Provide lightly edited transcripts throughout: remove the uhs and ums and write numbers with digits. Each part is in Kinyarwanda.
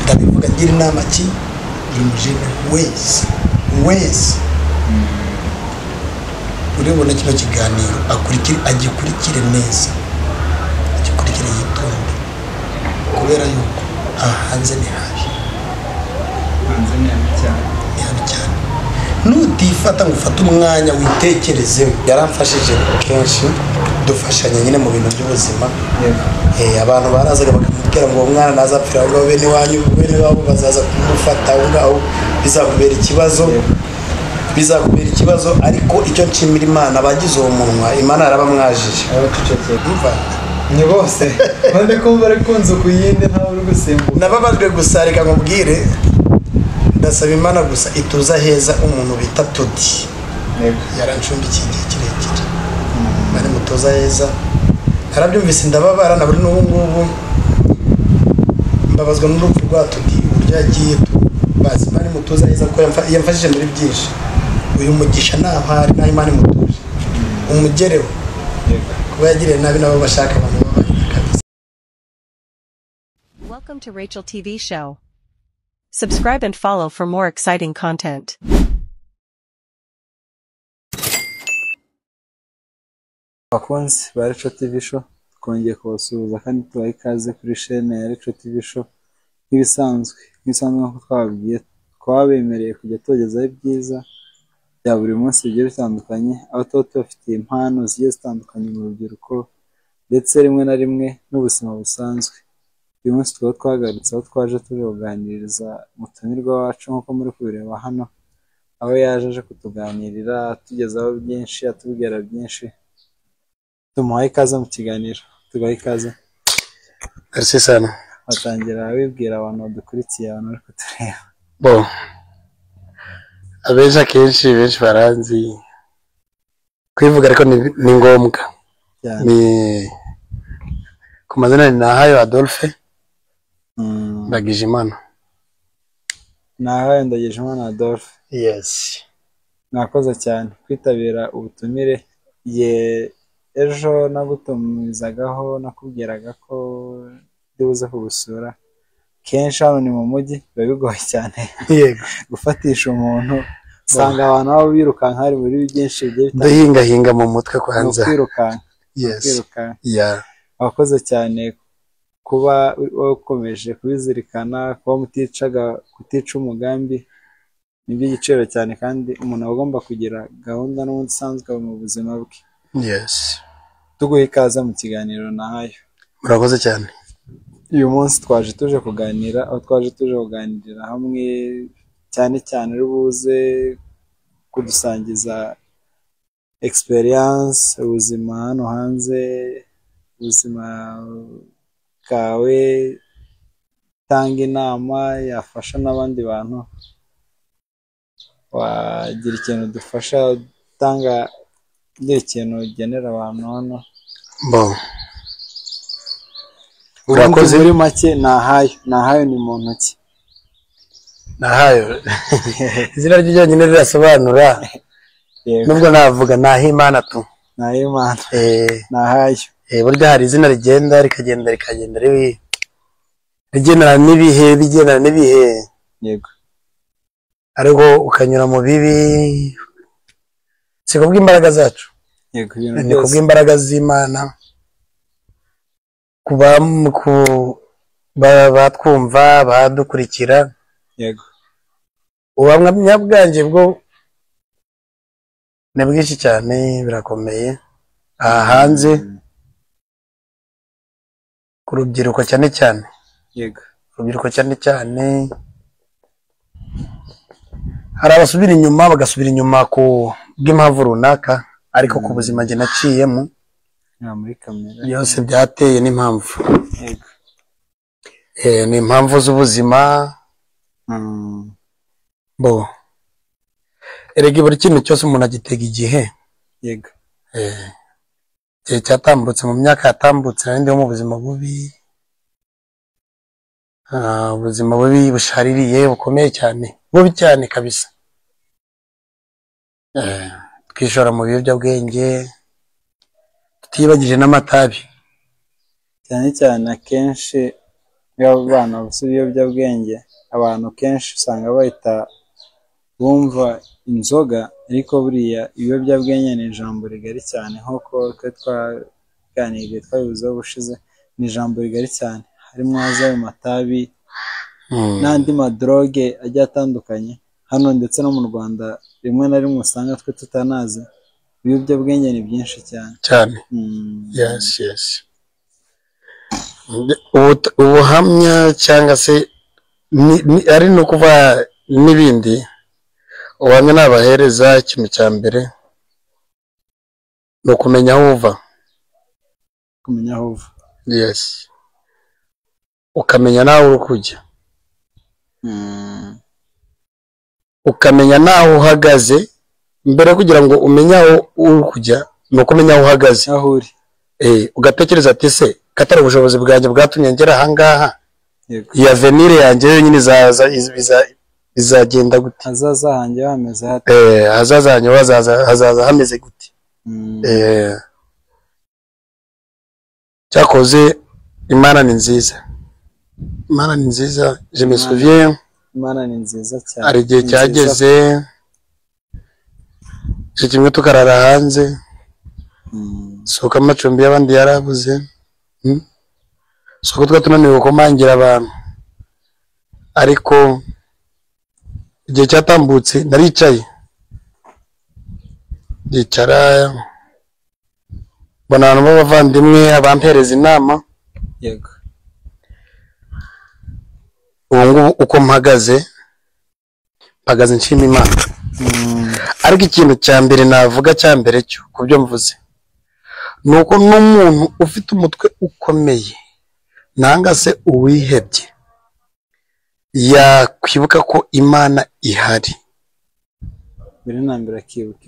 ndabivuga ngira inama ki imujene wese uribona kino kiganiro agikurikire neza agikurikire yitonde kubera yuko hanze ni habi cyane nutifata ngo ufate umwanya witekerezeho yaramfashije kenshi dufashanya nyine mu bintu by'ubuzima abantu barazaga bakamubwira ngo umwana nazapfira ngo bene wanyu bene babo bazaza kumufata ngaho bizakubera ikibazo ariko icyo nshimira Imana bagize uwo munwa Imana yarabamwajije umva ni bose bande ko bari kunze kuyinde ntawe uri gusimbuka nababajwe gusa reka nkubwire ndasaba Imana gusa ituza heza umuntu bita Todi yarancumbikiye igihe kirekire bari mutoza heza narabyumvise ndababara na buri n'ubu mbabazwa n'urupfu rwa Todi uburyo yagiye bazi bari mutoza heza ko yamfashije muri byinshi uyu mugisha nahari na Imana imutuje umugereho kuba yagiriye nabi nabo bashaka abantu kabisa. Welcome to Rachel TV Show. Subscribe and follow for more exciting content. Bakunzi ba Rachel TV Show twongeye kubasuhuza kandi tubaha ikaze kuri chaîne ya Rachel TV Show nk'ibisanzwe nk'uko twababwiye twabemereye kujya tugezaho ibyiza bya buri munsi bigiye bitandukanye aho tuba tubafitiye impano zigiye zitandukanye mu rubyiruko ndetse rimwe na rimwe n'ubuzima busanzwe. Uyu munsi tukaba twagarutse aho twaje tuje kuganiriza umutumirwa wacu nk'uko muri kubireba hano aho yaje aje kutuganirira atugezaho byinshi atubwira byinshi. Tumuhaye ikaze mu kiganiro tubahe ikaze. Merci sana. Watangira wibwira abantu badukurikiye abantu bari kutureba. Bon abenshi akenshi benshi baranzi kwivuga ariko ni ngombwa ni ku mazina ni Nahayo Adolphe Ndagijimana. Nahayo Ndagijimana Adolphe. Yes, nakoze cyane kwitabira ubutumire ejo nagutumizagaho nakubwiraga ko ndibuze kugusura kenshi hano ni mu mujyi biba bigoye cyane yego gufatisha umuntu usanga abantu aho birukanka hari muri byinshi bigiye ndahinga mu mutwe kwanza kwirukanka. Yes, wakoze cyane kuba wakomeje kubizirikana kuba kutica umugambi nibyo giciro cyane kandi umuntu agomba kugira gahunda n'ubundi isanzwe mu buzima bwe. Yes, tuguhe ikaze mu kiganiro Nahayo. murakoze cyane. Uyu munsi twaje tuje kuganira aho twaje tuje kuganirira hamwe cyane rubuze kudusangiza experience ubuzima hano hanze ubuzima bwawe tanga inama yafasha n'abandi bantu wagira ikintu dufasha tanga ikintu ugenera abantu hano. Bon urakoze muri make Nahayo ni muntu ki? Nahayo izina ryonyine rirasobanura nubwo navuga Nahimana tu Nahimana Nahayo burya hari izina rigenda rikagenda rigendana n'ibihe yego ariko ukanyura mu bibi si kubw'imbaraga zacu yego ni kubw'imbaraga z'Imana batwumva badukurikira yego ubuhamya bwanjye bwo ni bwinshi cyane birakomeye aha hanze ku rubyiruko cyane yego urubyiruko cyane hari abasubira inyuma bagasubira inyuma ku bw'impamvu runaka ariko ku buzima njye naciyemo muri kamera byose byateye n'impamvu yego ni impamvu z'ubuzima bo erega buri kintu cyose umuntu agitega igihe yego igihe cyatambutse mu myaka yatambutse nari mu buzima bubi ubuzima bubi bushaririye bukomeye cyane bubi cyane kabisa twishora mu biyobyabwenge tutibagije n'amatabi cyane akenshi iyo abana bafite ibiyobyabwenge abantu kenshi usanga bahita bumva inzoga, ariko buriya ibiyobyabwenge ni ijambo rigari cyane, nk'uko twe twaganiriye twabivuzeho ubushize, ni ijambo rigari cyane, harimo ayo matabi n'andi madroge agiye atandukanye hano ndetse no mu Rwanda rimwe na rimwe usanga twe tutanazi. Ibiyobyabwenge ni byinshi cyane cyane. Yes. Ubuhamya cyangwa se ari no kuva n'ibindi, ubuhamya nabahereza ikintu cya mbere ni ukumenya aho uva. Yes. Ukamenya nawe uri kujya, ukamenya naho uhagaze. Mbere kugira ngo umenye aho uri kujya ni ukumenya aho uhagaze, aho uri. Ugatekereza ati se katari ubushobozi bwanjye bwatumye ngera ahangaha, iya venire yanjye yonyine izagenda gute? Hazaza hanjye hameze hate? Hazaza hanjye hazaza hameze gute? Cyakoze Imana ni nziza. Imana ni nziza. Je me souviens, Imana ni nziza cyane. Hari igihe cyageze kimwe tukarara hanze, soka amacumbi y'abandi yarabuze, soko twa tunaniwe gukomangira abantu, ariko igihe cyatambutse naricaye ndicara mbona abantu b'abavandimwe abampereza inama. Yego. Ubu ngubu uko mpagaze nshima Imana. Ariko ikintu cya mbere navuga cya mbere cyo kubyo mvuze nuko n'umuntu ufite umutwe ukomeye nanga se uwihebye yakwibuka ko Imana ihari. Mbere na mbere akibuka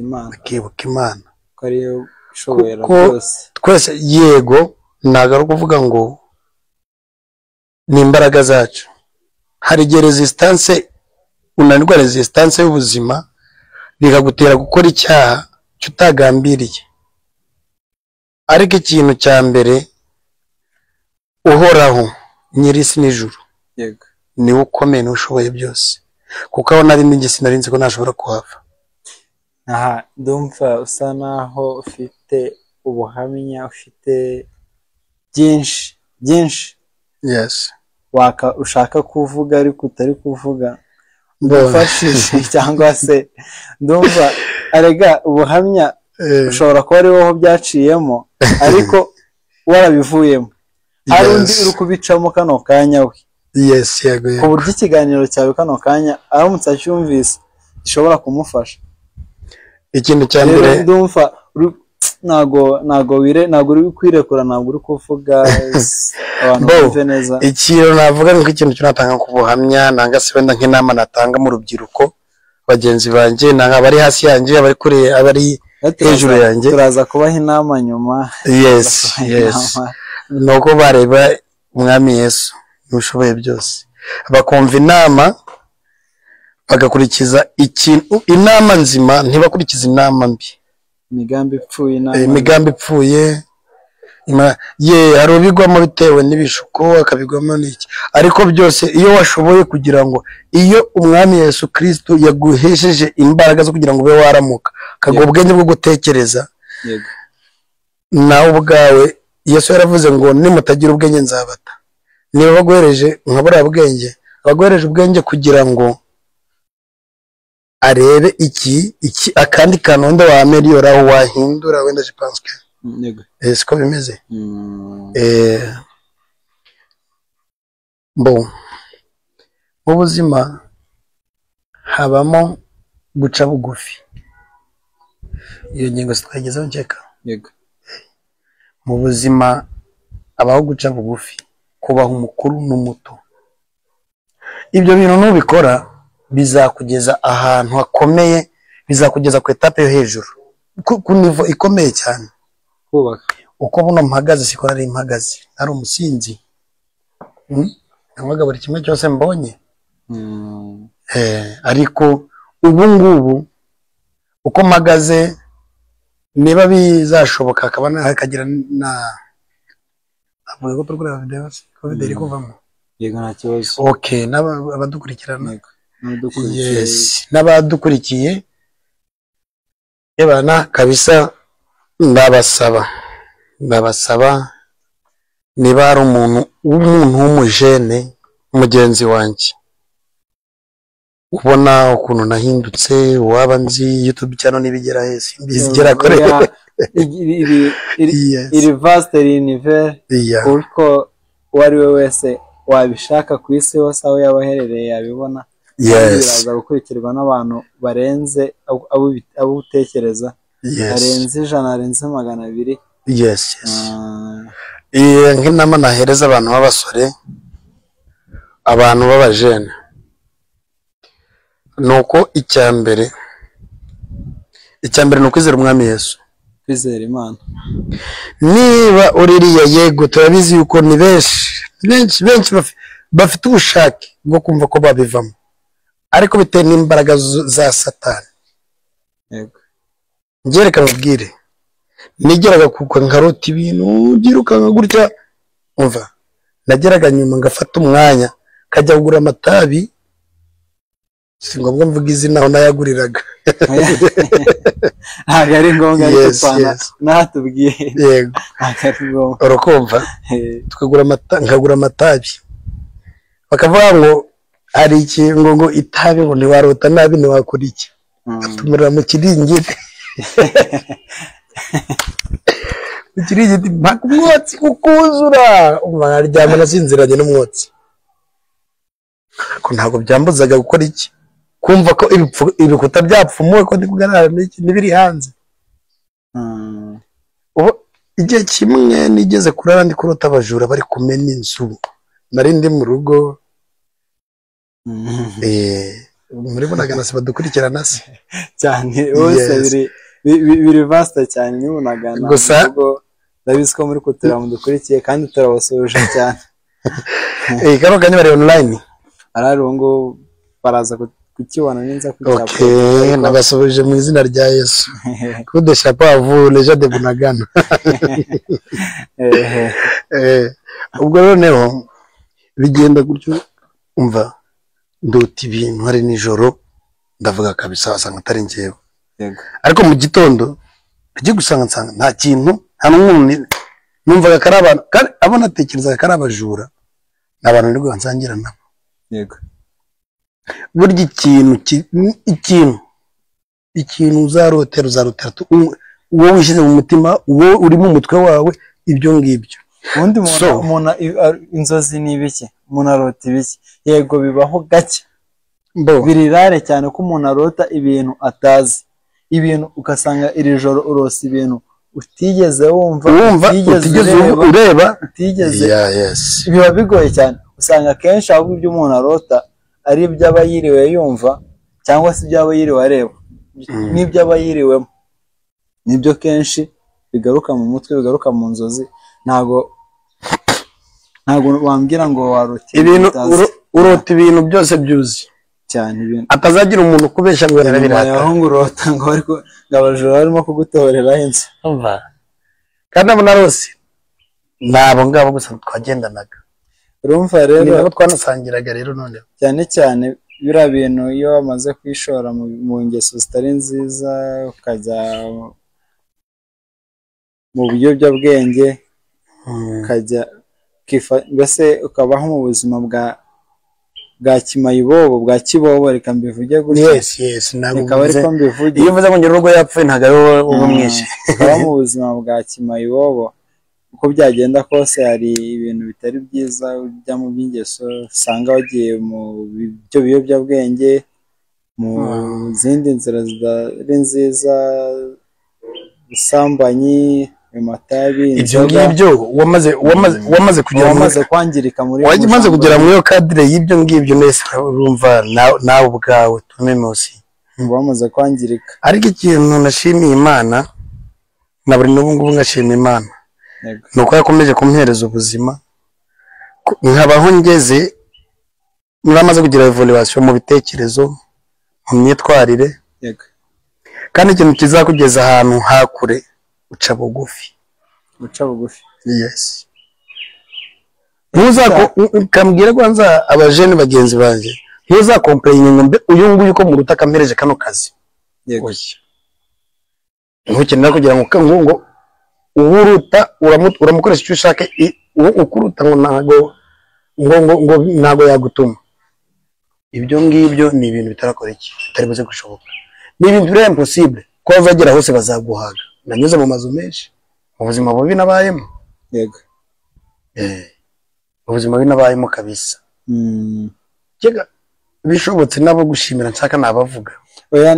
Imana ko ariyo ishobora byose. Twese yego, ntago ari kuvuga ngo ni imbaraga zacu. Hari igihe resistance, unanirwa resistance y'ubuzima bikagutera gukora icyaha cyutagambiriye. Ariko ikintu cya mbere uhoraho nyirisi n'ijuru, yego, niwe ukomeye n'ushoboye byose, kuko aho nari ndi sinarinzi ko nashobora kuhava. Aha ndumva usa naho ufite ubuhamya, ufite byinshi yes ushaka kuvuga ariko utari kuvuga, ndufashije cyangwa se ndumva arega ubuhamya ushobora kuba ari wowe byaciyemo ariko warabivuyemo, hari undi uri kubicamo kano kanya we. Yes, yego. Ku buryo ikiganiro cyawe kano kanya aramutse acyumvise gishobora kumufasha. Ikintu cya mbere ndumva ntago uri kwirekura, ntabwo uri kuvuga abantu bumve neza. Ikintu navuga ni ikintu cyo natanga ku buhamya, nanga se wenda nk'inama natanga mu rubyiruko bagenzi banjye, nanga bari hasi yanjye, abari kure, abari hejuru yanjye, turaza kubaha inama nyuma. Yes. Nuko bareba umwami Yesu n'ushoboye byose, bakumva inama bagakurikiza inama nzima, ntibakurikiza inama mbi, imigambi ipfuye. Hari ubigwamo bitewe n'ibishuko, akabigwamo n'iki, ariko byose iyo washoboye kugira ngo iyo umwami Yesu Kristo yaguhesheje imbaraga zo kugira ngo ube waramuka, akaguha ubwenge bwo gutekereza, nawe ubwawe Yesu yaravuze ngo nimutagira ubwenge nzabata. Niba baguhereje nka buriya bwenge, baguhereje ubwenge kugira ngo arebe iki akandi kantu wenda wamelioraho, wahindura, wenda je pense que siko bimeze. Bon, mu buzima habamo guca bugufi, iyo ngingo twagezeho njeka. Yego. Mu buzima abaho guca bugufi, kubaha umukuru n'umuto. Ibyo bintu nubikora bizakugeza ahantu hakomeye, bizakugeza ku etape yo hejuru, ku nivo ikomeye cyane. Uko buno mpagaze siko nari mpagaze, nari umusinzi, nanywaga buri kimwe cyose mbonye. Ariko ubu ngubu uko mpagaze, niba bizashoboka akaba hakagira na avuga ko turukura video covid iri kuvamo, yego nta kibazo. Okay, n'abadukurikirana. Yego n'abadukurikiye. Yes, n'abadukurikiye yabana kabisa, ndabasaba niba ari umuntu w'umujene mugenzi wanjye ubona ukuntu nahindutse, waba nzi YouTube channel nibigera hese bizigera kore iri vaste univers, kuko wari we wese wabishaka ku isi hose aho yabaherereye yabibona. Biraza gukurikirwa n'abantu barenze abo utekereza, barenze 100, barenze 200. Yes. Nk'inama nahereza abantu b'abasore, abantu b'abajene, nuko icyambere ni ukwizera umwami Yesu, kwizera Imana. Niba uririya yego turabizi yuko ni benshi bafite ubushake bwo kumva ko babivamo, ariko bitewe n'imbaraga za Satani. Yego ngereka mubwire, nigeraga kuko nkarota ibintu byirukanka gutya, umva nageraga nyuma ngafata umwanya kajya kugura amatabi, si ngombwa mvuga izina aho nayaguriraga. ntabwo ari ngombwa ariko twana natubwiye. Yego ntabwo ari ngombwa, urakumva. Nkagura amatabi, bakavuga ngo hari ikintu ngo itabi ngo ntiwarota nabi ntiwakora iki, atumurira mu kiringiti mpaka umwotsi ukuzura, naryama nasinziranye n'umwotsi. Ariko ntabwo byambuzaga gukora iki, kumva ko ibikuta byapfumuwe ko ndi kugarara n'ibiri hanze. Ubu igihe kimwe nigeze kurara ndi kurota abajura bari kumena inzu, nari ndi mu rugo. Muri Bunagana se badukurikirana se cyane bose biri vaste cyane ni Bunagana, gusa ndabizi ko muri kutira mu dukurikiye kandi turabasoje cyane. Kano kanya bari online, arari ngo baraza kukibona neza kucyapa. Okay, nabasoje mu izina rya Yesu. Kude chapeau à vous les gens de Bunagana. Ubwo noneho bigenda gutyo, umva ndota ibintu hari nijoro, ndavuga kabisa wasanga atari njyewe. Yego ariko mu gitondo agiye gusanga nta kintu, nta n'umuntu numvaga kari abantu, abo natekerezaga kari abajura n'abantu nirwo nsangira nabo. Yego burya ikintu uzarotera uwo wishyize mu mutima, uwo uri mu mutwe wawe, ibyo ngibyo. ubundi umuntu inzozi ni ibiki, umuntu arota ibiki? Yego bibaho gake, birirare cyane ko umuntu arota ibintu atazi, ibintu ugasanga iri joro urose ibintu utigeze wumva, utigeze ureba, utigeze. Biba bigoye cyane, usanga kenshi ahubwo ibyo umuntu arota ari ibyo aba yiriwe yumva, cyangwa se ibyo aba yiriwe areba, n'ibyo aba yiriwemo nibyo kenshi bigaruka mu mutwe, bigaruka mu nzozi. ntago wambwira ngo warota ibintu, urota ibintu byose byuzi cyane, ibintu atazagira umuntu kubeshya ngo yarabirata, aho ngo urota ngo ariko ngabajura barimo kugutorera inzu. kandi abo narose nabo ngabo gusa twagendanaga, urumva rero nabo twanasangiraga. Rero none cyane cyane biriya bintu iyo wamaze kwishora mu ngeso zitari nziza, ukajya mu biyobyabwenge, ukajya mbese ukabaho mu buzima bwa kimayibobo, bwa kibobo, reka mbivuge gutya. Reka ariko mbivuge, iyo uvuze ngo nyiri urugo yapfuye ntabwo ari wowe uba umwishe. Ukabaho mu buzima bwa kimayibobo, uko byagenda kose hari ibintu bitari byiza ujya mu by'ingeso, usanga wagiye mu byo biyobyabwenge, mu zindi nzira zitari nziza, ubusambanyi, amatabi, ibyo ngibyo wamaze kwangirika muri wamaze kugera muri yo kadire y'ibyo ngibyo, nese urumva nawe ubwawe tumemusi wamaze kwangirika. Ariko ikintu nashimiye Imana na buri n'ubu ngubu ngashima Imana, nuko yakomeje kumpereza ubuzima, nkabaho ngeze namaze kugira evaluation mu bitekerezo, mu myitwarire. Kandi ikintu kizakugeza ahantu hakure, uca bugufi. Yes. kambwire kwanza abajene bagenzi banjye ntuzakomplain ngo mbe uyu nguyu ko muruta kampereje kano kazi yego ntukenera kugira ngo uburuta uramukoresha icyo ushaka ukuruta ngo ntago yagutuma ibyo ngibyo ni ibintu bitarakora iki bitari buze gushoboka ni ibintu biri impossible ko bazagera hose bazaguhaga nanyuze mu mazu menshi mu buzima bubi nabayemo yego ubuzima binabayemo kabisa kega bishobotse nabo gushimira nshaka nabavuga oya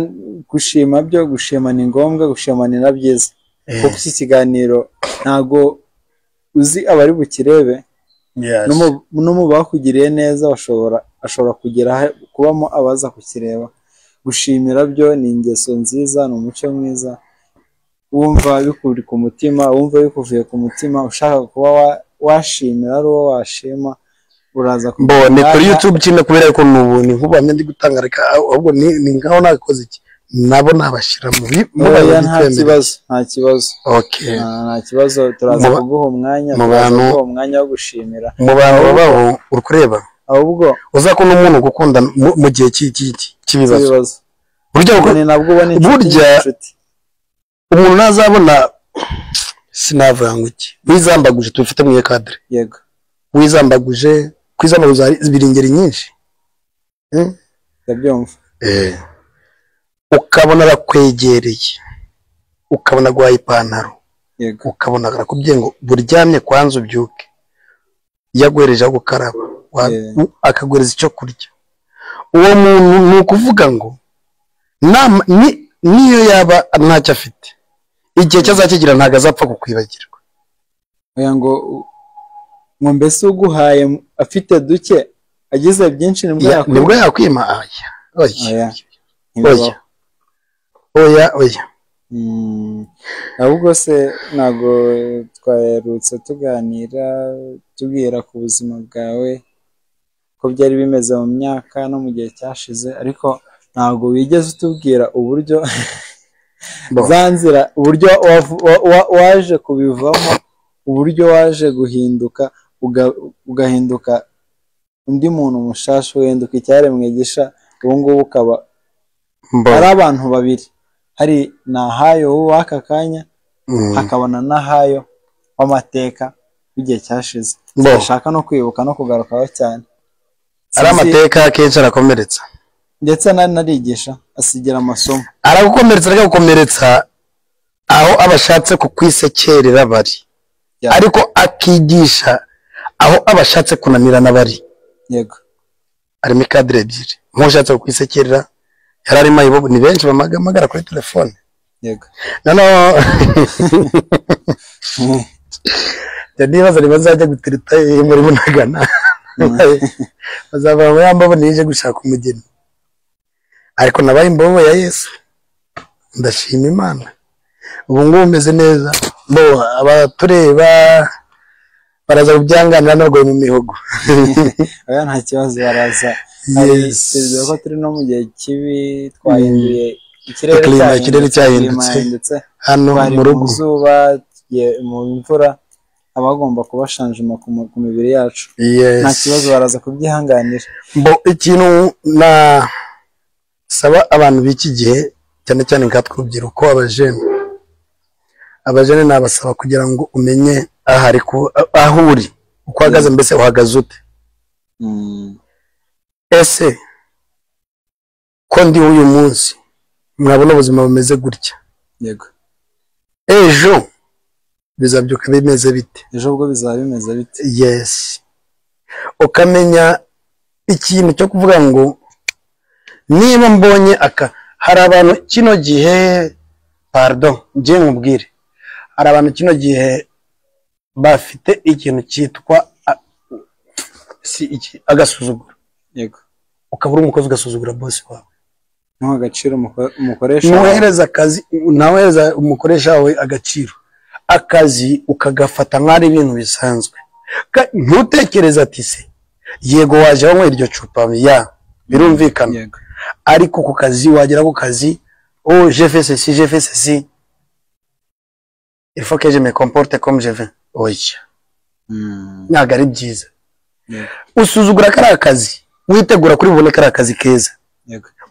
gushima ni ngombwa gushima ni nabyiza kuko iki kiganiro ntago uzi abari bukirebe no mu bakugiriye neza ashobora kugera kubamo abaza kukireba gushimira byo ni ingeso nziza ni umuco mwiza wumva bikuri ku mutima wumva bikuvuye ku mutima ushaka kuba washimira ari uwo washima uraza mbone kuri YouTube cyane kubera ko n'ubuntu nk'ubamye ndi gutanga reka ahubwo ni ngaho nakoze iki nabo nabashira mu nta kibazo okay nta kibazo turaza kuguha umwanya wo gushimira mu bantu babaho urukureba ahubwo uzakona umuntu gukunda mu gihe cy'ibibazo burya umuntu nazabona sinavuga ngo iki wizambaguje tufite mu cadre yego wizambaguje kwizambaguza biringeri nyinshi ndabyumva ukabona bakwegereye ukabona gwaye ipantaro yego ukabona arakubye ngo buryamye kwanza ubyuke yagwereje gukaraba akagwereza icyo kurya uwo muntu nukuvuga ngo niyo yaba ntacyo afite igihe cyazakigira ntago azapfa kukwibagirwa oya ngo mbese uguhaye afite duke agize byinshi nibwo yakwima oya ahubwo se ntago twaherutse tuganira tubwira ku buzima bwawe ko byari bimeze mu myaka no mu gihe cyashize ariko ntago wigeze utubwira uburyo zanzira uburyo waje kubivamo uburyo waje guhinduka ugahinduka undi muntu mushasha uhinduka icyaremwe gisha ubu ngubu ukaba ari abantu babiri hari Nahayo w'aka kanya hakabona Nahayo w'amateka w'igihe cyashize ashaka no kwibuka no kugarukaho cyane ari amateka akenshi arakomeretsa ndetse narigisha asigira amasomo aragukomeretsa aho abashatse kukwisekerera bari ariko akigisha aho abashatse kunanirana bari yego arimo cadre ebyiri mushatse kukwisekerera yarari mayibo ni benshi bamagara kuri telefone yego nano nibaza bazajya gutereta muri Bunagana bazava yambo nije gushaka umugeni ariko nabaye imbobo ya Yesu ndashima Imana ubu ngubu umeze neza bo abatureba baraza kubyanganira n'abagoye mu mihogo aya nta kibazo baraza ari ko turi no mu gihe kibi twahinduye ikirere cyahindutse hano mu rugo zuba mu imvura abagomba kubashanjuma ku mibiri yacu nta kibazo baraza kubyihanganira bo ikintu na saba abantu b'iki gihe cyane cyane nkatwe urubyiruko abajene nabasaba kugira ngo umenye aho uri uko uhagaze mbese uhagaze ute ese ko ndi uyu munsi mwabona ubuzima bumeze gutya yego ejo bizabyuka bimeze bite ejo ubwo bizaba bimeze bite yes ukamenya ikintu cyo kuvuga ngo niba mbonye hari abantu kino gihe pardon ngiye nkubwire hari abantu kino gihe bafite ikintu cyitwa agasuzuguro yego ukabura umukozi ugasuzugura boss wawe nta agaciro umukoresha nahereza umukoresha wawe agaciro akazi ukagafata nk'ari ibintu bisanzwe ntutekereza ati se yego waje wanywa iryo cupa birumvikana ariko ku kazi wagera ku kazi je fais ceci il faut que je me comporte comme je veux oya ntabwo ari byiza usuzugura kariya kazi witegura kuri bubone kariya kazi keza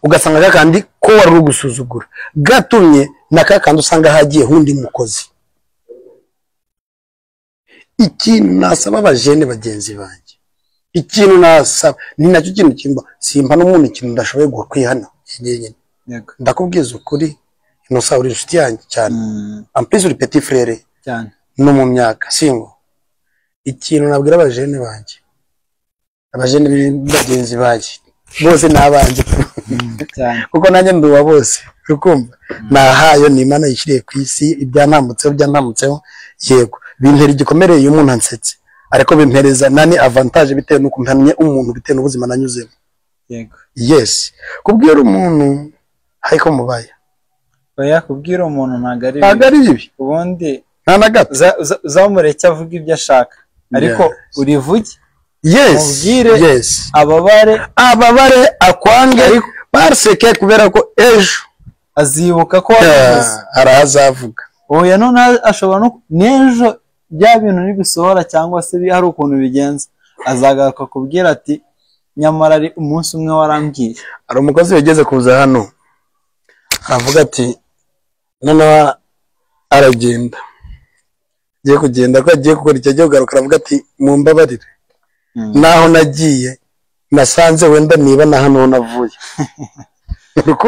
ugasanga kakandi ko wari uri gusuzugura gatumye na kakandi usanga hagiye hundi mukozi. Ikintu nasaba abajene bagenzi banjye, ikintu nasaba ni nacyo kintu kimba simpa n'umuntu ikintu ndashoboye kwihana nyenye. Ndakubwiza ukuri Innocent uri inshuti yanjye cyane, en plus uri petit frère cyane no mu myaka singo. Ikintu nabwira abajene banjye, abajene bagenzi banjye bose nabanje cyane kuko nanjye nduwa bose ukumva nahayo ni Imana yishiriye ku isi ibyanambutseho yego bintera igikomereye umuntu ansetse ariko bimpereza nani avantage bitewe nuko mpamye umuntu bitewe n'ubuzima nanyuzemo. Yego yes kubwira umuntu hayiko mubaya baya kubwira umuntu nagari bibi ubundi nana gato uzamureke avuga ibyo ashaka ariko urivuge. Yes yes ababare akwange barseke kubera ko ejo azibuka ko arazavuga oya none ashobora no nejo bya bintu nibisohora cyangwa se hari ukuntu bigenza azagaruka kubwira ati nyamara ari umunsi umwe warambwiye. Ari umukozi wegeze kuza hano avuga ati none aragenda giye kugenda ko agiye gukora icyo gihe ugaruka avuga ati mumbabarire naho nagiye nasanze wenda niba na hano navuye uko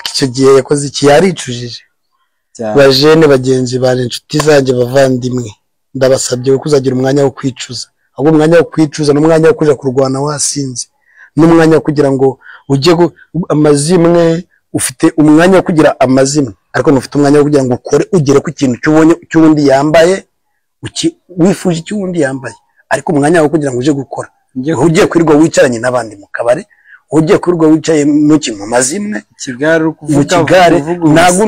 icyo gihe yakoze iki yaricujije. Bajene bagenzi bari inshuti zanjye bavandimwe ndabasabye ko uzagira umwanya wo kwicuza, ahubwo umwanya wo kwicuza n'umwanya wo kuja kurwana wasinze n'umwanya wo kugira ngo ujye amazimwe ufite umwanya wo kugira amazimwe ariko ntufite umwanya wo kugira ngo ukore ugere ku kintu cyubonye cy'undi yambaye wifuje cy'undi yambaye ariko umwanya wo kugira ngo uje gukora ugiye kwirirwa wicaranye n'abandi mu kabare ugiye kwirirwa wicaye mu kintu mazimwe kigare ntago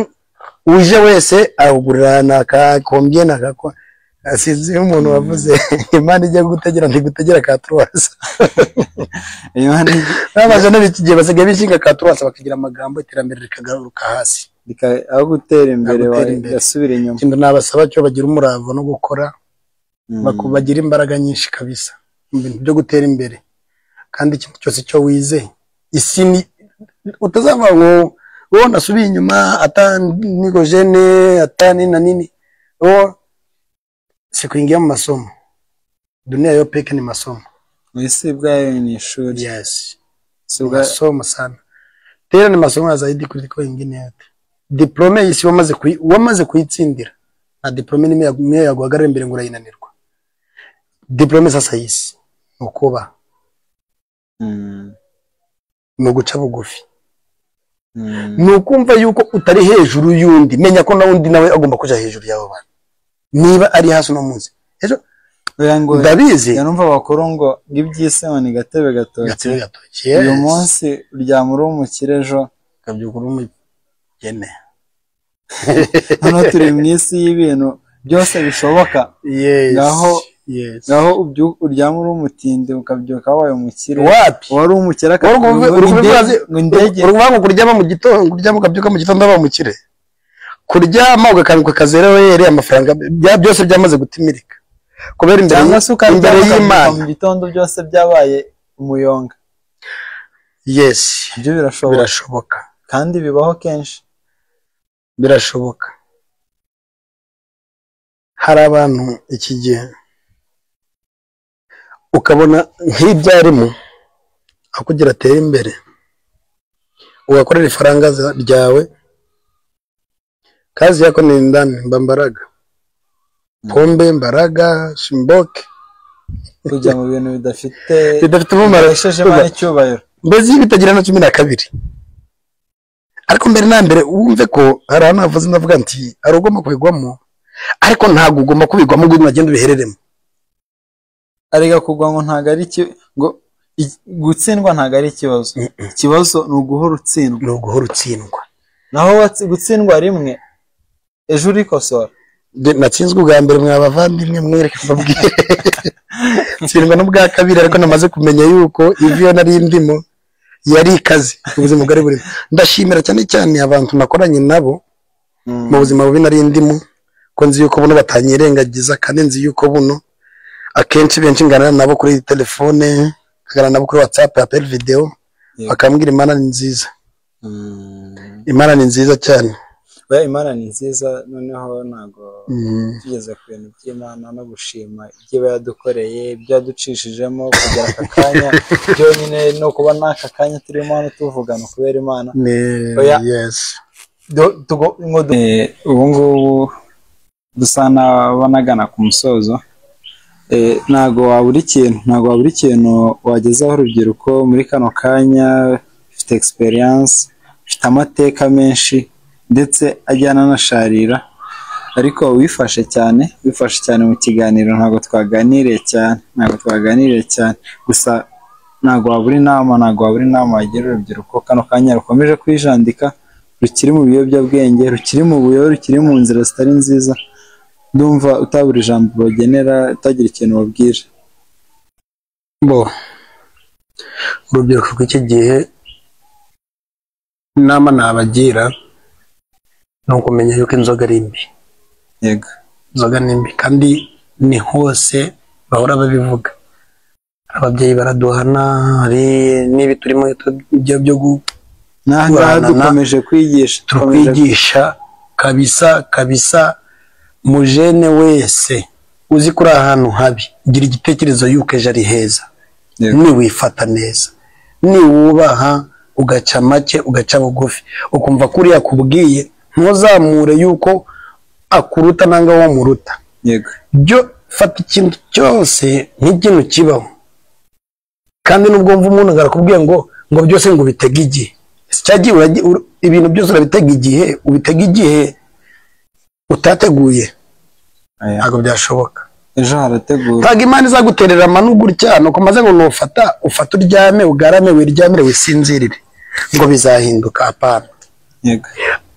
uje wese ahugurira naka kombye nakakwa asinzi umuntu wavuze Imana ijya gutegera ntigutegera ka Troas n'abaje n'bikigiye basigaye bishinga ka Troas bakagira amagambo iterambere rikagaruka hasi aho gutera imbere basubira inyuma. Kintu nabasaba cyo bagira umurava no gukora bakubagira imbaraga nyinshi kabisa mu bintu byo gutera imbere kandi ikintu cyose cyo wize isi ni utazava ngo nasubiye inyuma atanigo jene atani na nini sikuingia mu masomo dunia yo peke ni masomo isi bwayo ni ishuri. Yes masomo sana tena ni masomo zaidi kuliko ingine yote. Diplome isi wamaze kuyitsindira na diplome ni mwe yaguhagarara imbere ngo urayinanirwa. Diplome sasa isi ukuba no guca bugufi nukumva yuko utari hejuru yundi menya ko na undi nawe agomba kuja hejuru yawo bana niba ari hasi no munsi ejo ndabizi yanumva bakuru ngo ngibyise ni gatebe gatoke uyu munsi uryamura umukire ejo kabyukuru umugene hano turi mu isi y'ibintu byose bishoboka. Ngaho uryamura umutinde ukabyuka wabaye umukire wari umukire urwango kuryama mu gitondo kuryama ukabyuka mu gitondo aba umukire kuryama ugakanguka kazera were amafaranga byose byamaze gutimirika kubera imbere y'Imana mu gitondo byose byabaye umuyonga. Yes ibyo birashoboka kandi bibaho kenshi birashoboka. Hari abantu iki gihe ukabona nk'ibyarimo akugira atera imbere ugakorera ifaranga ryawe kazi yako ni ndani mbambaraga pombe mbaraga shimboke kujya mu bintu bidafite umumaro cyubahiro mbezi bitagira na 12 ariko mbere na mbere wumve ko hari anavuze ndavuga nti arugomba kubigwamo ariko ntago ugomba kubigwamo ngo ugende ubihereremo arega kugwa ngo ntago ari ngo gutsindwa ntago ari ikibazo ni uguhora utsindwa naho gutsindwa rimwe ejo urikosora natsinzwe ubwa mbere mwabavandimwe mwereke mbabwire tsindwa n'ubwa kabiri ariko namaze kumenya yuko ivyo nari ndimo yari ikazi ubuzima bwari buri ndashimira cyane abantu nakoranye nabo mu buzima bubi nari ndimo ko nzi yuko buno batanyirengagiza kandi nzi yuko buno akenshi benshi nganira nabo kuri telefone, nganira nabo kuri WhatsApp apel video, bakambwira Imana ni nziza. Imana ni nziza cyane. Imana ni nziza, noneho ntago tugeze ku bintu by'Imana no gushima ibyo yadukoreye, ibyo yaducishijemo kugera aka kanya byonyine no kuba n'aka kanya turimo hano tuvugana kubera Imana. Yes. Ubu ngubu dusa n'abanagana ku musozo. Ntago wabura ikintu wagezaho urubyiruko muri kano kanya, ufite experience, ufite amateka menshi ndetse ajyana na sharira, ariko wifashe cyane mu kiganiro. Ntago twaganiriye cyane, gusa ntago wabura inama wagira urubyiruko kano kanya rukomeje kwijandika, rukiri mu biyobyabwenge, rukiri mu buyobe, rukiri mu nzira zitari nziza. Ndumva utabura ijambo bagenera, utagira ikintu babwira. Urubyiruko rw'iki gihe inama nabagira ni ukumenya yuko inzoga ari mbi. Yego, inzoga ni mbi kandi ni hose bahora babivuga. Ababyeyi baraduhana, hari n'ibi turimo byo n'ahangaha dukomeje kwigisha kabisa. Mujene wese uzi kuri ahantu habi, gira igitekerezo yuko ejo ari heza. Ni wifata neza, ni wubaha, ugaca make, ugaca bugufi, ukumva kuri yakubwiye ntuzamure yuko akuruta nanga wo muruta. Yego, byo fata ikintu cyose nk'ikintu kibaho, kandi nubwo mva umuntu ngarakubwiye ngo byose ngo bitege igihe. Cyagiye ibintu byose urabitega igihe utateguye, ntabwo byashoboka. Ejo harateguye. Ntabwo Imana izaguterera amanu gutya nuko maze ngo nufata uryame, ugarame, wiryamire, wisinzirire ngo bizahinduka. Apana. Yego,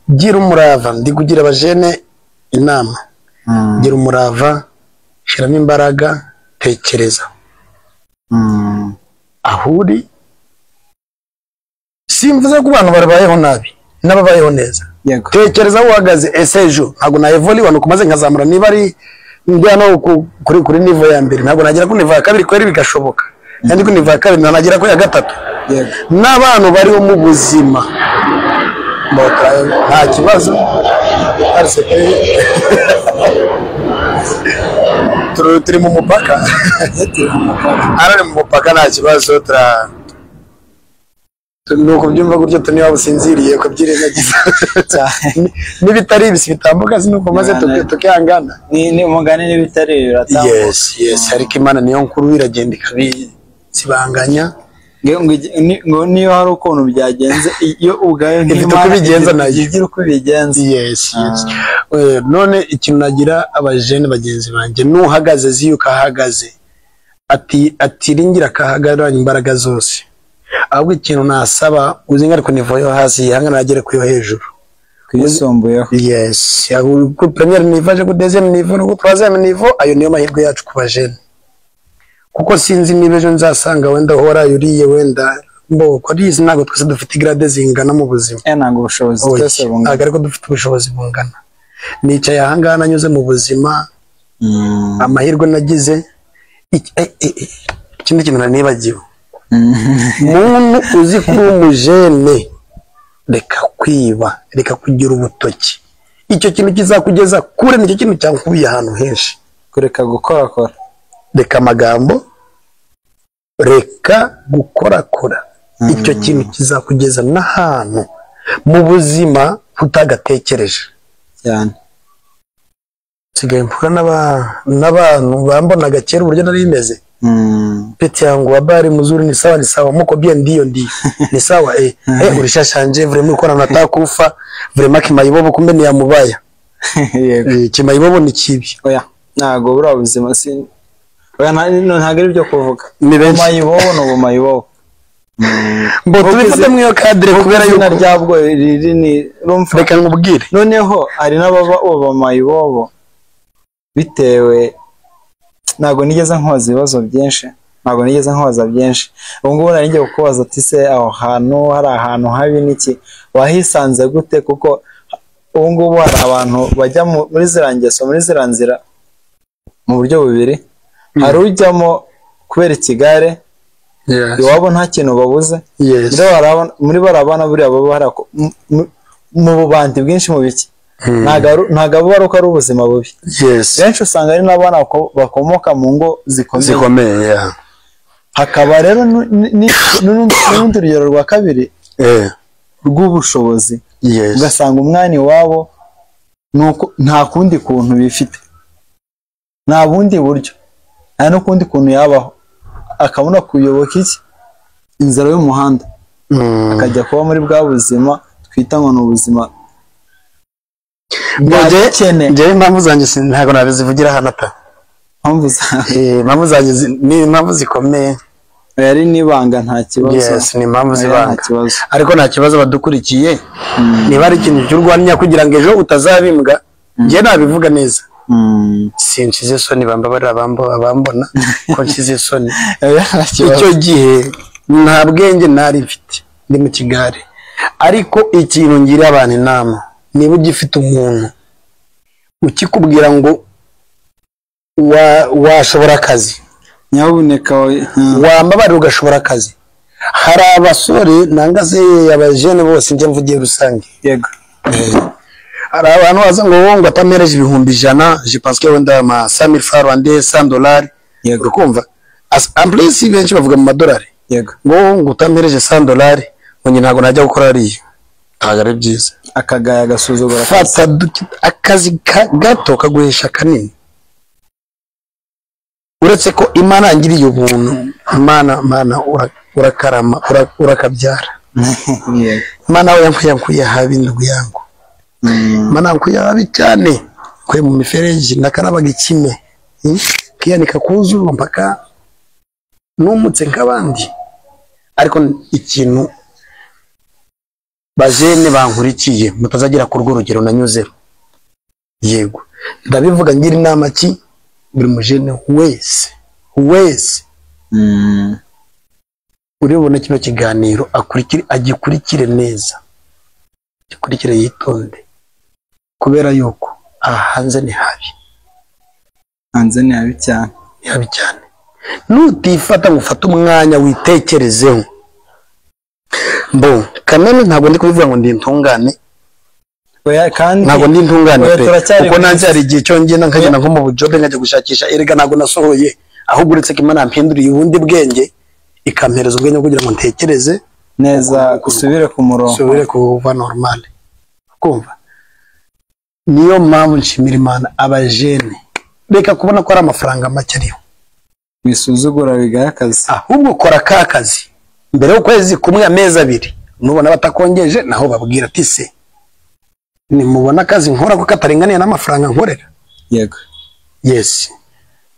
gira umurava. Ndi kugira abajene inama. Gira umurava, shiramo imbaraga, tekereza. Ahuri simvuze ko abantu barabayeho nabi n'ababayeho neza. Yego, tekereza uhagaze, ese ejo ntabwo na evoli nuko maze nkazamura, niba ari ndi hano kuri nivo ya mbere ntabwo nagera ku nivo ya kabiri kweri bigashoboka, kandi ku nivo ya kabiri nagera ku ya gatatu. yego, n'abantu bariho mu buzima nta kibazo. turi mu mupaka, arari mu mupaka nta kibazo. nuko byumva gutyo niba businziriye ko byirengagiza n'ibitari ibisi bitambuka sinuko maze tukihangana. ni umugani n'ibitari biratambuka. Yes, ariko Imana niyo nkuru iragenda ikabisibanganya. ngo niyo hari ukuntu byagenze, iyo ubwayo ntibigenza nayo igira uko bigenza. Yes. None ikintu nagira abajene bagenzi banjye, nuhagaze ziyuka ahagaze atiringira akahagaranya imbaraga zose. Ahubwo ikintu nasaba uzinga ariko nivo yo hasi yihangana agere ku yo hejuru, kuyisumbuyeho. Yes, ku premier niveau aje ku deuxième niveau no ku troisième niveau. Ayo niyo mahirwe yacu ku bajene, kuko sinzi niba ejo nzasanga wenda hora yuriye wenda ko rizi. Ntabwo twese dufite grade zingana mu buzima. Ntabwo ubushobozi twese bungana, ntabwo ariko dufite ubushobozi bungana. Nicaye ahangana nanyuze mu buzima, amahirwe nagize. Ikindi kintu nanibagiwe, muntu uzi kuri umujene, reka kwiba, reka kugira ubutoki. Icyo kintu kizakugeza kure, nicyo kintu cyankubiye ahantu henshi. kureka gukorakora, reka amagambo, reka gukorakora. Icyo kintu kizakugeza n'ahantu mu buzima utagatekereje cyane. Sigaye mpura n'abantu bambonaga kera uburyo nari imeze. Peti yangu habari mzuri, ni sawa muko bien, ndio ni sawa. Ulishashanje vraiment uko nataka kufa vraiment, kimayibobo kumbe ni ya mubaya. Kimayibobo ni kibi. Oya ntago bura ubuzima oya ntago ari byo kuvuga. Mayibobo no bumayibobo mbo tubifate mwiyo kadre kubera yuko ryabwo riri ni rumfa. Reka nkubwire, noneho ari n'ababa mayibobo bitewe. Ntago nigeze nkoza ibibazo byinshi, ubu ngubu nari ngiye kukubaza ati se aho hantu hari ahantu habi n'iki, wahisanze gute? Kuko ubu ngubu hari abantu bajya muri zira ngeso, muri zira nzira mu buryo bubiri. hari ujyamo kubera ikigare iwabo nta kintu babuze muri barabana buriya baba mu bubandi bwinshi mu biki ntago aba ari ubuzima bubi benshi usanga ari n'abana bakomoka mu ngo zikomeye hakaba rero n'urundi rugero rwa kabiri rw'ubushobozi ugasanga umwana iwabo nta kundi kuntu bifite nta bundi buryo nta n'ukundi kuntu yabaho akabona kuyoboka iki inzira y'umuhanda akajya kuba muri bwa buzima twita ngo ni ubuzima njyewe impamvu zanjye ntabwo nabizivugira hano ata impamvu zanjye ni impamvu zikomeye yari n'ibanga nta kibazo ni impamvu zibanga ariko nta kibazo badukurikiye niba ari ikintu cy'urwanya kugira ngo ejo utazabimbwa njye nabivuga neza sinshize isoni bambabarira abambona ko nshize isoni icyo gihe nta bwenge nari mfite ndi mu kigare ariko ikintu ngira abantu inama niba ugifite umuntu ukikubwira ngo washobora akazi nyabuneka wambabarira ugashobora akazi hari abasore nangaze abajene bose njye mvugiye rusange yego hari abantu baza ngo atamereje ibihumbi 100 je pense que wenda ma 5000 francs rwandais $100 yego kumva en plus benshi bavuga mu madolari yego ngo utamereje $100 ngo ntago najya gukora ariyo tagare byiza akagaya gasuzugura fata akazi gato kaguhesha kanini uretse ko Imana ngiriye ubuntu Imana urakarama urakabyara Imana yankuye habi ndugu yangu Imana yankuye habi cyane kwe mu mifereji nakarabaga ikime kiyanika kuzuru mpaka numutse nk'abandi ariko ikintu bajene bankurikiye mutazagira ku rugero nanyuze yego ndabivuga ngira inama ki buri mujene wese uribona kino kiganiro agikurikire neza gikurikire yitonde kubera yuko hanze ni habi cyane nutifata ngufata umwanya witekerezeho kamene ntabwo ndi kubivuga ngo ndi intungane ntabwo ndi intungane kuko nanjye hari igihe cyo ngenda nkagenda nko mu bujobe nkajya gushakisha erega ntabwo nasohoye ahubwo uretse ko Imana yampinduriye ubundi bwenge ikampereza ubwenge kugira ngo ntekereze neza usubire ku murongo usubire kuva normal kumva niyo mpamvu nshimira Imana abajene reka kubona ko ari amafaranga make ariho bisuzugura bigakazi ahubwo kora kazi mbere y'ukwezi kumwe amezi 2 nubona batakongeje naho babwira ati se nimubona akazi nkora ko kataringaniye n'amafaranga nkorera yego yes